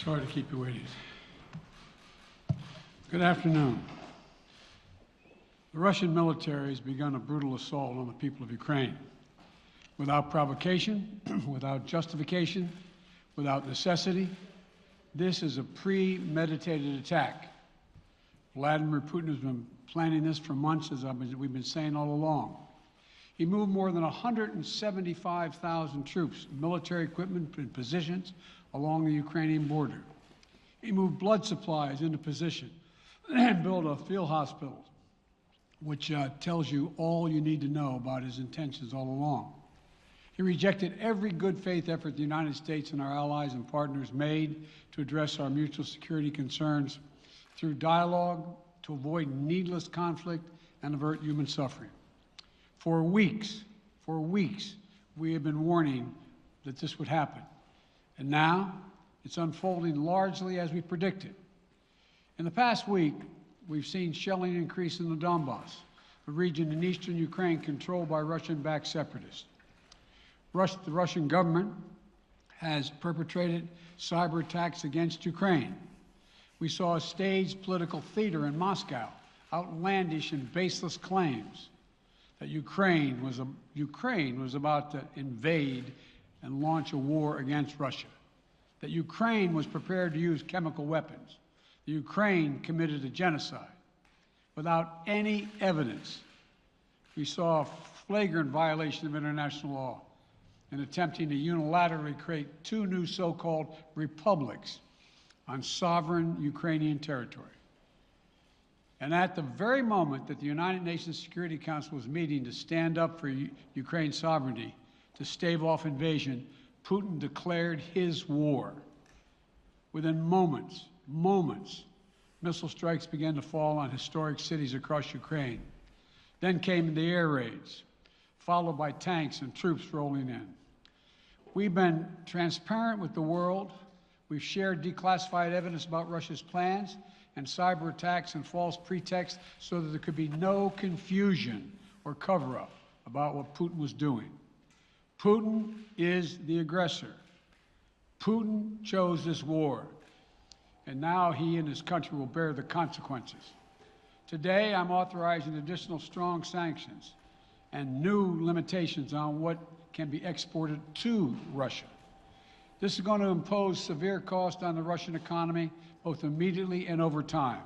Sorry to keep you waiting. Good afternoon. The Russian military has begun a brutal assault on the people of Ukraine. Without provocation, without justification, without necessity, this is a premeditated attack. Vladimir Putin has been planning this for months, as we've been saying all along. He moved more than 175,000 troops, military equipment, and positions along the Ukrainian border. He moved blood supplies into position and built a field hospital, which tells you all you need to know about his intentions all along. He rejected every good faith effort the United States and our allies and partners made to address our mutual security concerns through dialogue to avoid needless conflict and avert human suffering. For weeks, we have been warning that this would happen. And now, it's unfolding largely as we predicted. In the past week, we've seen shelling increase in the Donbass, a region in eastern Ukraine controlled by Russian-backed separatists. The Russian government has perpetrated cyber attacks against Ukraine. We saw a staged political theater in Moscow, outlandish and baseless claims that Ukraine was about to invade and launch a war against Russia, that Ukraine was prepared to use chemical weapons, that Ukraine committed a genocide. Without any evidence, we saw a flagrant violation of international law in attempting to unilaterally create two new so-called republics on sovereign Ukrainian territory. And at the very moment that the United Nations Security Council was meeting to stand up for Ukraine's sovereignty, to stave off invasion, Putin declared his war. Within moments, missile strikes began to fall on historic cities across Ukraine. Then came the air raids, followed by tanks and troops rolling in. We've been transparent with the world. We've shared declassified evidence about Russia's plans and cyber attacks and false pretexts so that there could be no confusion or cover-up about what Putin was doing. Putin is the aggressor. Putin chose this war, and now he and his country will bear the consequences. Today, I'm authorizing additional strong sanctions and new limitations on what can be exported to Russia. This is going to impose severe cost on the Russian economy, both immediately and over time.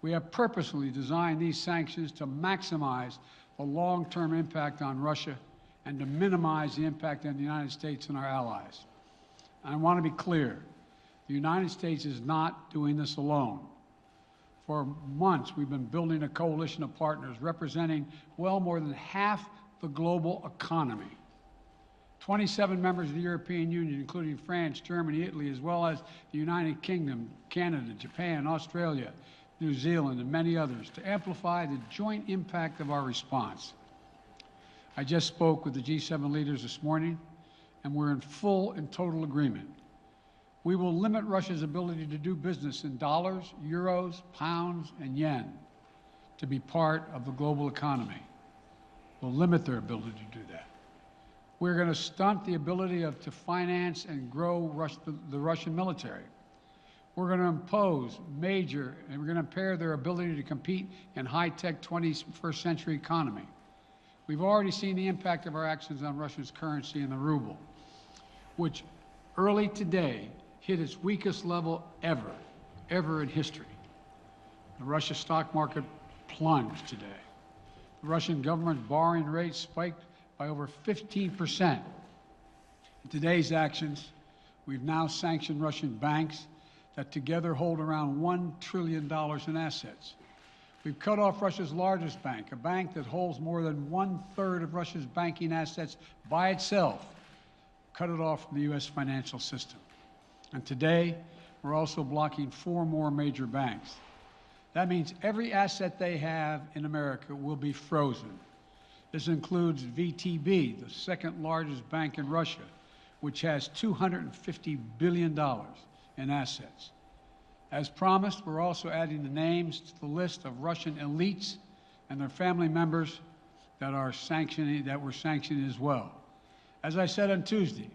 We have purposely designed these sanctions to maximize the long-term impact on Russia and to minimize the impact on the United States and our allies. I want to be clear, the United States is not doing this alone. For months, we've been building a coalition of partners representing well more than half the global economy. 27 members of the European Union, including France, Germany, Italy, as well as the United Kingdom, Canada, Japan, Australia, New Zealand, and many others, to amplify the joint impact of our response. I just spoke with the G7 leaders this morning, and we're in full and total agreement. We will limit Russia's ability to do business in dollars, euros, pounds, and yen to be part of the global economy. We'll limit their ability to do that. We're going to stunt the ability to finance and grow the Russian military. We're going to impose and we're going to impair their ability to compete in high-tech 21st century economy. We've already seen the impact of our actions on Russia's currency and the ruble, which early today hit its weakest level ever in history. The Russia stock market plunged today. The Russian government borrowing rate spiked by over 15%. In today's actions, we've now sanctioned Russian banks that together hold around $1 trillion in assets. We've cut off Russia's largest bank, a bank that holds more than 1/3 of Russia's banking assets by itself, cut it off from the U.S. financial system. And today, we're also blocking 4 more major banks. That means every asset they have in America will be frozen. This includes VTB, the second largest bank in Russia, which has $250 billion in assets. As promised, we're also adding the names to the list of Russian elites and their family members that we're sanctioning as well. As I said on Tuesday,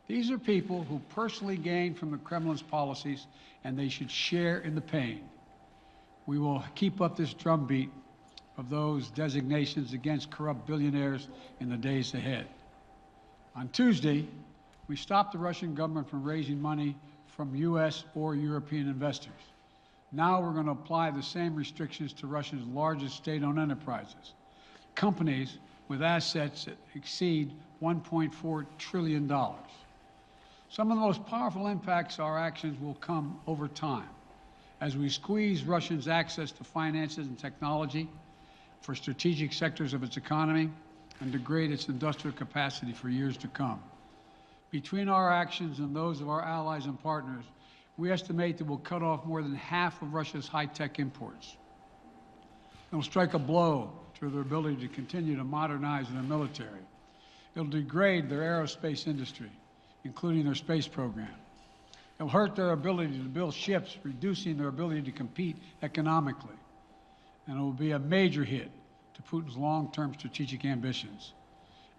These are people who personally gain from the Kremlin's policies, and they should share in the pain. We will keep up this drumbeat of those designations against corrupt billionaires in the days ahead. On Tuesday, we stopped the Russian government from raising money from U.S. or European investors. Now we're going to apply the same restrictions to Russia's largest state-owned enterprises, companies with assets that exceed $1.4 trillion. Some of the most powerful impacts of our actions will come over time as we squeeze Russia's access to finances and technology for strategic sectors of its economy and degrade its industrial capacity for years to come. Between our actions and those of our allies and partners, we estimate that we'll cut off more than half of Russia's high-tech imports. It'll strike a blow to their ability to continue to modernize their military. It'll degrade their aerospace industry, including their space program. It'll hurt their ability to build ships, reducing their ability to compete economically. And it will be a major hit to Putin's long-term strategic ambitions.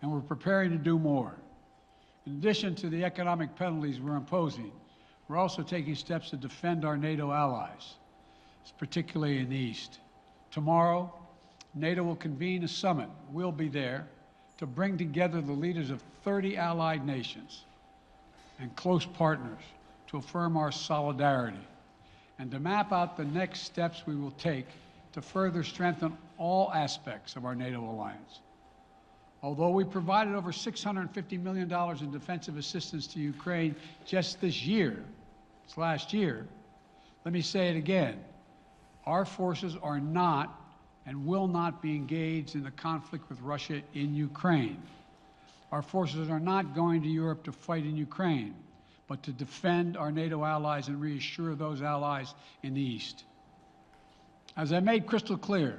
And we're preparing to do more. In addition to the economic penalties we're imposing, we're also taking steps to defend our NATO allies, particularly in the East. Tomorrow, NATO will convene a summit. We'll be there to bring together the leaders of 30 allied nations and close partners to affirm our solidarity and to map out the next steps we will take to further strengthen all aspects of our NATO alliance. Although we provided over $650 million in defensive assistance to Ukraine just this last year, let me say it again. Our forces are not and will not be engaged in the conflict with Russia in Ukraine. Our forces are not going to Europe to fight in Ukraine, but to defend our NATO allies and reassure those allies in the East. As I made crystal clear,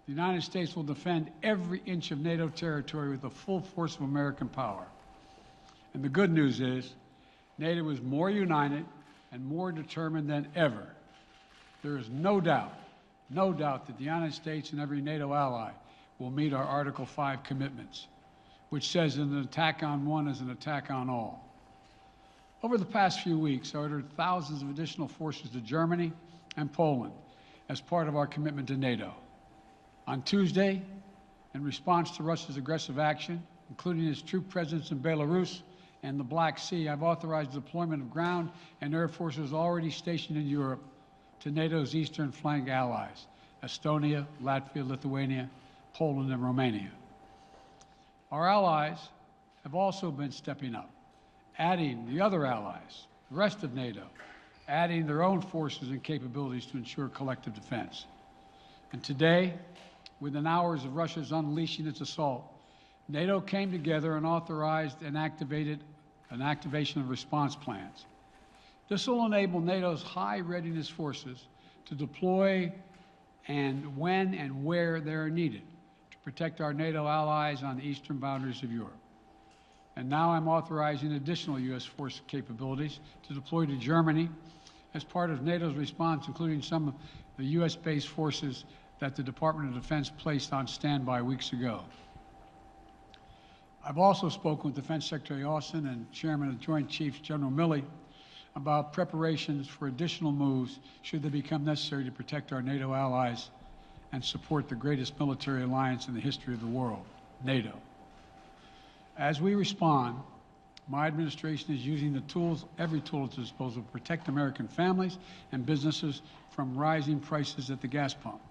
the United States will defend every inch of NATO territory with the full force of American power. And the good news is, NATO is more united and more determined than ever. There is no doubt that the United States and every NATO ally will meet our Article 5 commitments, which says that an attack on one is an attack on all. Over the past few weeks, I ordered thousands of additional forces to Germany and Poland as part of our commitment to NATO. On Tuesday, in response to Russia's aggressive action, including its troop presence in Belarus and the Black Sea, I've authorized the deployment of ground and air forces already stationed in Europe to NATO's eastern flank allies, Estonia, Latvia, Lithuania, Poland, and Romania. Our allies have also been stepping up, adding the other allies, the rest of NATO, adding their own forces and capabilities to ensure collective defense. And today, within hours of Russia's unleashing its assault, NATO came together and authorized and activated an activation of response plans. This will enable NATO's high readiness forces to deploy and when and where they are needed to protect our NATO allies on the eastern boundaries of Europe. And now I'm authorizing additional U.S. force capabilities to deploy to Germany as part of NATO's response, including some of the U.S.-based forces that the Department of Defense placed on standby weeks ago. I've also spoken with Defense Secretary Austin and Chairman of the Joint Chiefs, General Milley, about preparations for additional moves should they become necessary to protect our NATO allies and support the greatest military alliance in the history of the world, NATO. As we respond, my administration is using the tools, every tool at its disposal, to protect American families and businesses from rising prices at the gas pump.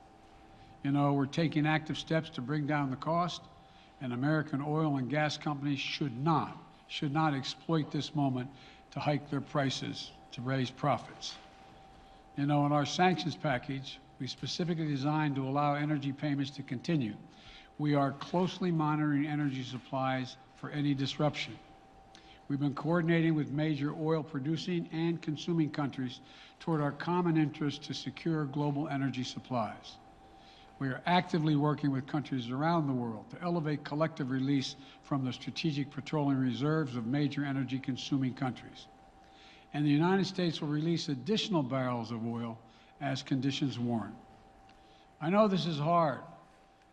You know, we're taking active steps to bring down the cost, and American oil and gas companies should not exploit this moment to hike their prices to raise profits. You know, in our sanctions package, we specifically designed to allow energy payments to continue. We are closely monitoring energy supplies for any disruption. We've been coordinating with major oil-producing and consuming countries toward our common interest to secure global energy supplies. We are actively working with countries around the world to elevate collective release from the strategic petroleum reserves of major energy-consuming countries. And the United States will release additional barrels of oil as conditions warrant. I know this is hard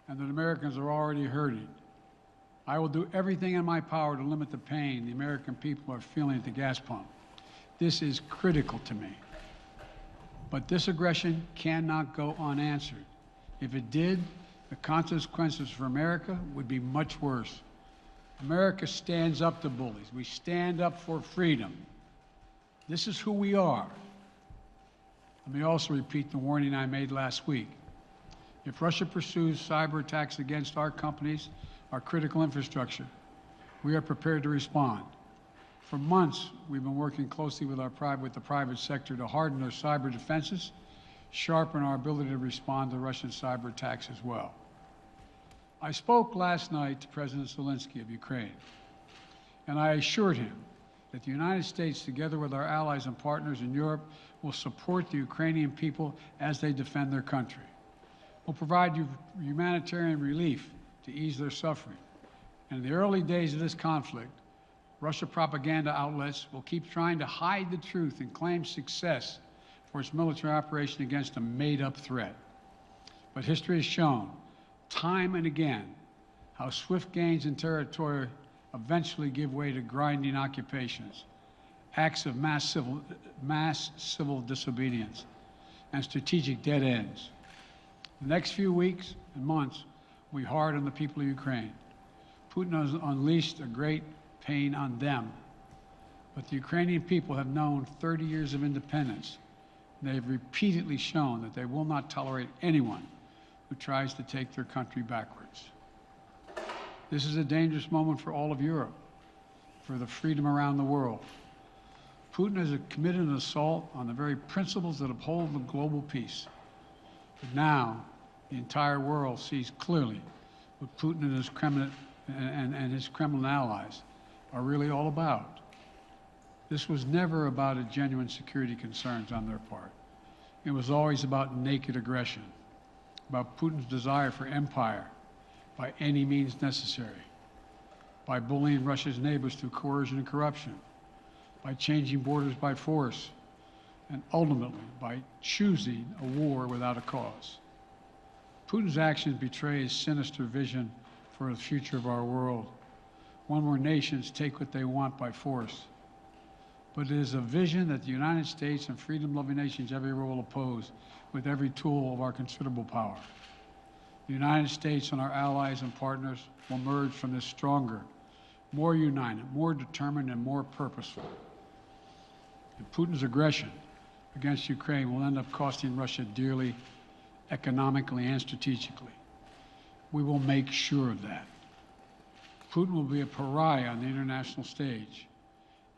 and that Americans are already hurting, I will do everything in my power to limit the pain the American people are feeling at the gas pump. This is critical to me. But this aggression cannot go unanswered. If it did, the consequences for America would be much worse. America stands up to bullies. We stand up for freedom. This is who we are. Let me also repeat the warning I made last week. If Russia pursues cyber attacks against our companies, our critical infrastructure, we are prepared to respond. For months, we've been working closely with the private sector to harden our cyber defenses, sharpen our ability to respond to Russian cyber attacks as well. I spoke last night to President Zelensky of Ukraine, and I assured him that the United States, together with our allies and partners in Europe, will support the Ukrainian people as they defend their country. We'll provide humanitarian relief to ease their suffering. And in the early days of this conflict, Russia propaganda outlets will keep trying to hide the truth and claim success for its military operation against a made-up threat. But history has shown, time and again, how swift gains in territory eventually give way to grinding occupations, acts of mass civil disobedience, and strategic dead ends. The next few weeks and months will be hard on the people of Ukraine. Putin has unleashed a great pain on them, but the Ukrainian people have known 30 years of independence. They have repeatedly shown that they will not tolerate anyone who tries to take their country backwards. This is a dangerous moment for all of Europe, for the freedom around the world. Putin has committed an assault on the very principles that uphold the global peace. But now, the entire world sees clearly what Putin and his Kremlin allies are really all about. This was never about a genuine security concerns on their part. It was always about naked aggression, about Putin's desire for empire by any means necessary, by bullying Russia's neighbors through coercion and corruption, by changing borders by force, and ultimately by choosing a war without a cause. Putin's actions betray his sinister vision for the future of our world, one where nations take what they want by force. But it is a vision that the United States and freedom-loving nations everywhere will oppose with every tool of our considerable power. The United States and our allies and partners will emerge from this stronger, more united, more determined, and more purposeful. And Putin's aggression against Ukraine will end up costing Russia dearly, economically and strategically. We will make sure of that. Putin will be a pariah on the international stage.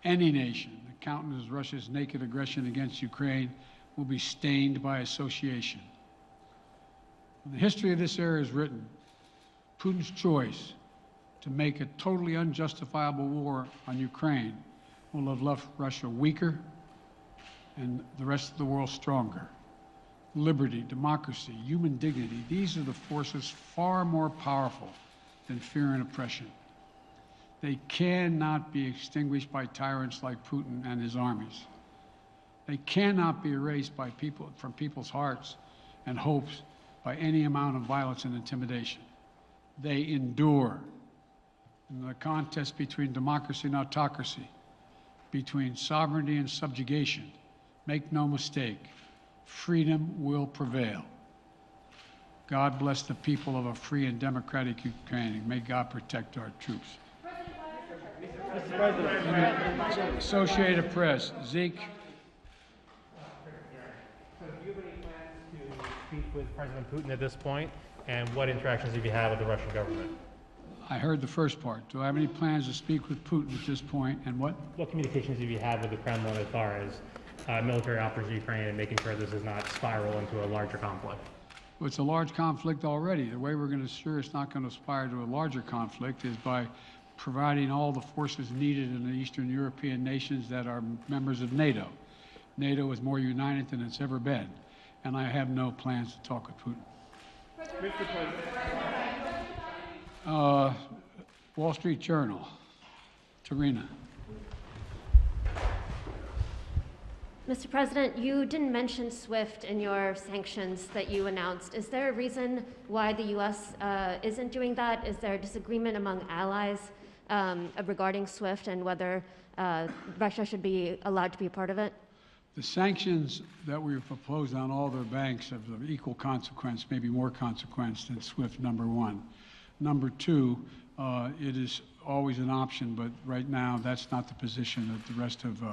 Any nation that countenances Russia's naked aggression against Ukraine will be stained by association. When the history of this era is written, Putin's choice to make a totally unjustifiable war on Ukraine will have left Russia weaker and the rest of the world stronger. Liberty, democracy, human dignity, these are the forces far more powerful than fear and oppression. They cannot be extinguished by tyrants like Putin and his armies. They cannot be erased by from people's hearts and hopes by any amount of violence and intimidation. They endure. In the contest between democracy and autocracy, between sovereignty and subjugation, make no mistake, freedom will prevail. God bless the people of a free and democratic Ukraine, and may God protect our troops. Mr. President. Associated Press, Zeke. So do you have any plans to speak with President Putin at this point? And what interactions have you had with the Russian government? I heard the first part. Do I have any plans to speak with Putin at this point, and what? What communications have you had with the Kremlin as far as military operations in Ukraine and making sure this does not spiral into a larger conflict? Well, it's a large conflict already. The way we're going to ensure it's not going to aspire to a larger conflict is by providing all the forces needed in the Eastern European nations that are members of NATO. NATO is more united than it's ever been, and I have no plans to talk with Putin. Mr. President. Wall Street Journal, Tarina. Mr. President, you didn't mention SWIFT in your sanctions that you announced. Is there a reason why the U.S. Isn't doing that? Is there a disagreement among allies regarding SWIFT and whether Russia should be allowed to be a part of it? The sanctions that we've proposed on all their banks have of equal consequence, maybe more consequence than SWIFT, number one. Number two, it is always an option, but right now that's not the position that the rest of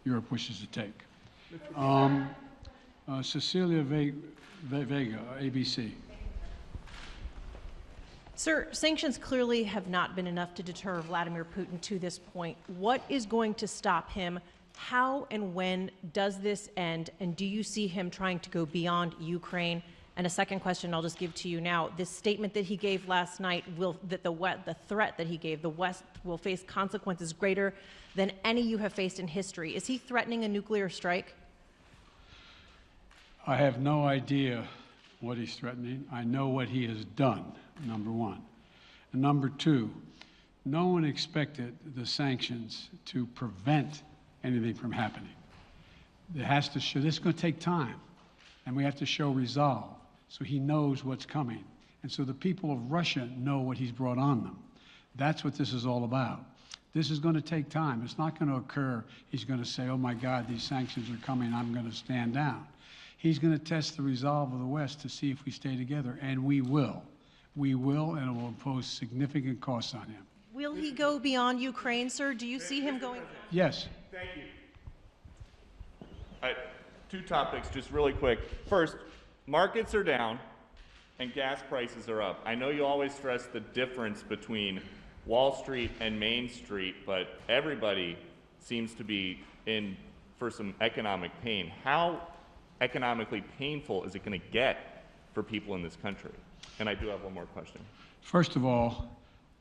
Europe wishes to take. Cecilia Vega, ABC. Sir, sanctions clearly have not been enough to deter Vladimir Putin to this point. What is going to stop him? How and when does this end? And do you see him trying to go beyond Ukraine? And a second question I'll just give to you now. This statement that he gave last night, the threat that he gave, the West will face consequences greater than any you have faced in history. Is he threatening a nuclear strike? I have no idea what he's threatening. I know what he has done, number one. And number two, no one expected the sanctions to prevent anything from happening. It has to show, this is going to take time, and we have to show resolve so he knows what's coming. And so the people of Russia know what he's brought on them. That's what this is all about. This is going to take time. It's not going to occur, he's going to say, oh my God, these sanctions are coming, I'm going to stand down. He's going to test the resolve of the West to see if we stay together, and we will. We will, and it will impose significant costs on him. Will he go beyond Ukraine, sir? Do you see him going? Yes. Thank you. All right, two topics, just really quick. First, markets are down and gas prices are up. I know you always stress the difference between Wall Street and Main Street, but everybody seems to be in for some economic pain. How economically painful is it going to get for people in this country? And I do have one more question. First of all,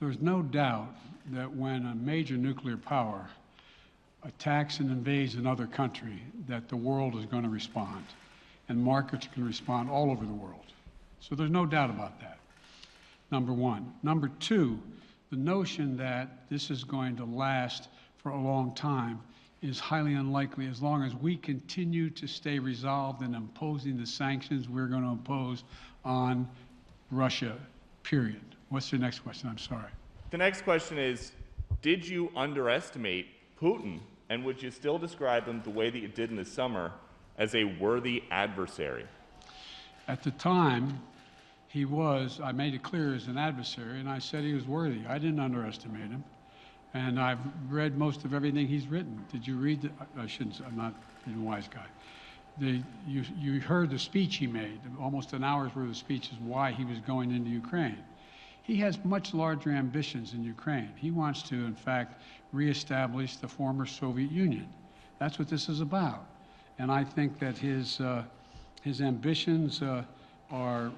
there's no doubt that when a major nuclear power attacks and invades another country, that the world is going to respond, and markets can respond all over the world. So there's no doubt about that, number one. Number two, the notion that this is going to last for a long time is highly unlikely as long as we continue to stay resolved in imposing the sanctions we're going to impose on Russia, period. What's your next question? I'm sorry. The next question is, did you underestimate Putin, and would you still describe him the way that you did in the summer as a worthy adversary? At the time, he was, I made it clear, as an adversary, and I said he was worthy. I didn't underestimate him. And I've read most of everything he's written. Did you read the, I shouldn't, I'm not being a wise guy. You heard the speech he made, almost an hour's worth of speeches, why he was going into Ukraine. He has much larger ambitions in Ukraine. He wants to, in fact, reestablish the former Soviet Union. That's what this is about. And I think that his ambitions are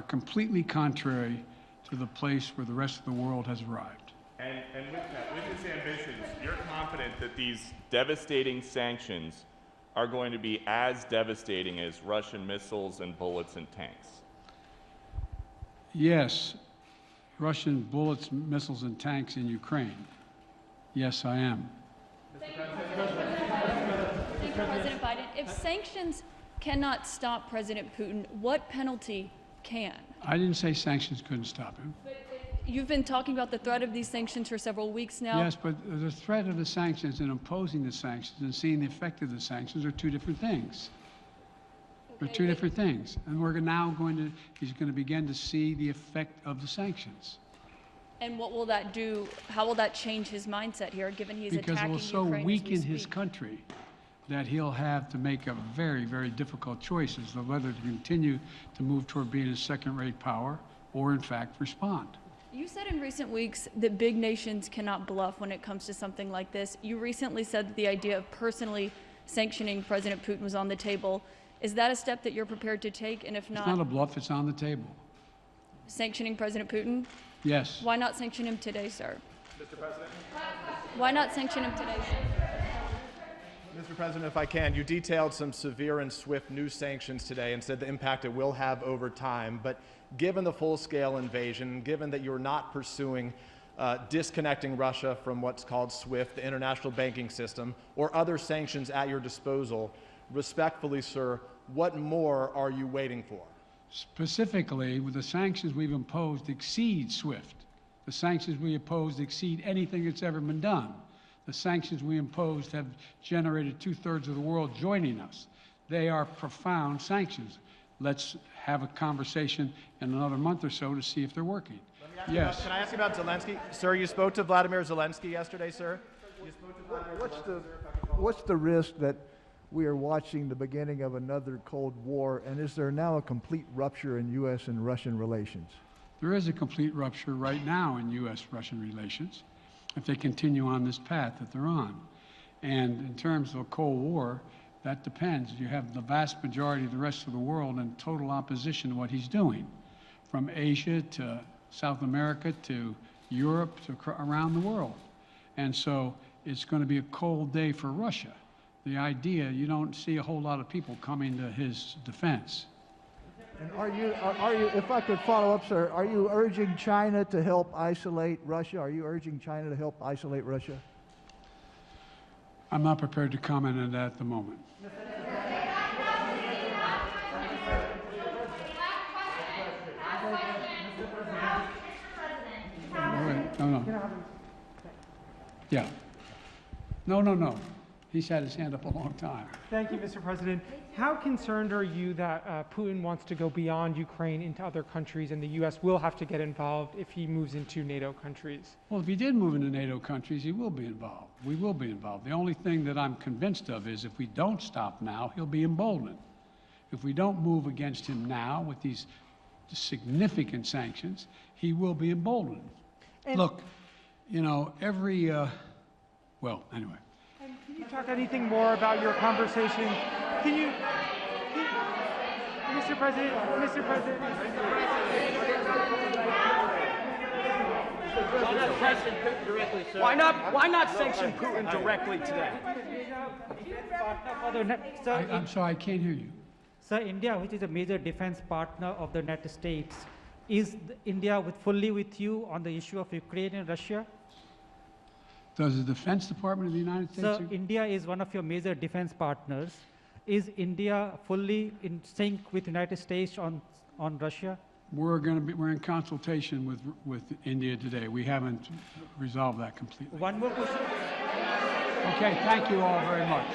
completely contrary to the place where the rest of the world has arrived. And with his ambitions, you're confident that these devastating sanctions are going to be as devastating as Russian missiles and bullets and tanks? Yes, Russian bullets, missiles, and tanks in Ukraine. Yes, I am. Thank you, President Biden. If sanctions cannot stop President Putin, what penalty can? I didn't say sanctions couldn't stop him. You've been talking about the threat of these sanctions for several weeks now. Yes, but the threat of the sanctions and imposing the sanctions and seeing the effect of the sanctions are two different things. They're two different things. And we're now he's going to begin to see the effect of the sanctions. And what will that do? How will that change his mindset here, given he's because attacking it will so Ukraine weaken his country that he'll have to make a very, very difficult choice as to whether to continue to move toward being a second-rate power or, in fact, respond. You said in recent weeks that big nations cannot bluff when it comes to something like this. You recently said that the idea of personally sanctioning President Putin was on the table. Is that a step that you're prepared to take? And if not, it's not a bluff, it's on the table. Sanctioning President Putin? Yes. Why not sanction him today, sir? Mr. President? Why not sanction him today, sir? Mr. President, if I can, you detailed some severe and swift new sanctions today and said the impact it will have over time. But given the full-scale invasion, given that you're not pursuing disconnecting Russia from what's called SWIFT, the international banking system, or other sanctions at your disposal. Respectfully, sir, what more are you waiting for? Specifically, with the sanctions we've imposed exceed SWIFT. The sanctions we imposed exceed anything that's ever been done. The sanctions we imposed have generated 2/3 of the world joining us. They are profound sanctions. Let's have a conversation in another month or so to see if they're working. Yes. Can I ask you about Zelensky? Sir, you spoke to Vladimir Zelensky yesterday, sir? You spoke to Vladimir What's the risk that we are watching the beginning of another Cold War, and is there now a complete rupture in U.S. and Russian relations? There is a complete rupture right now in U.S.-Russian relations if they continue on this path that they're on. And in terms of a Cold War, that depends. You have the vast majority of the rest of the world in total opposition to what he's doing, from Asia to South America to Europe to around the world. And so it's going to be a cold day for Russia. The idea, you don't see a whole lot of people coming to his defense. And are you, if I could follow up, sir, are you urging China to help isolate Russia? Are you urging China to help isolate Russia? I'm not prepared to comment on that at the moment. All right. No. Yeah. No. He's had his hand up a long time. Thank you, Mr. President. How concerned are you that Putin wants to go beyond Ukraine into other countries, and the U.S. will have to get involved if he moves into NATO countries? Well, if he did move into NATO countries, he will be involved. We will be involved. The only thing that I'm convinced of is if we don't stop now, he'll be emboldened. If we don't move against him now with these significant sanctions, he will be emboldened. Look, you know, well, anyway. And can you talk anything more about your conversation? Mr. President. Why not sanction Putin directly today? I'm sorry, I can't hear you. Sir, India, which is a major defense partner of the United States, is India fully with you on the issue of Ukraine and Russia? Does the Defense Department of the United States? Sir, India is one of your major defense partners. Is India fully in sync with the United States on Russia? We're in consultation with India today. We haven't resolved that completely. One more question. Okay, thank you all very much.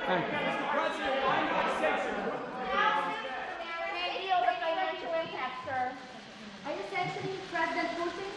Thank you. Financial impact, sir. Are you sanctioning President Putin?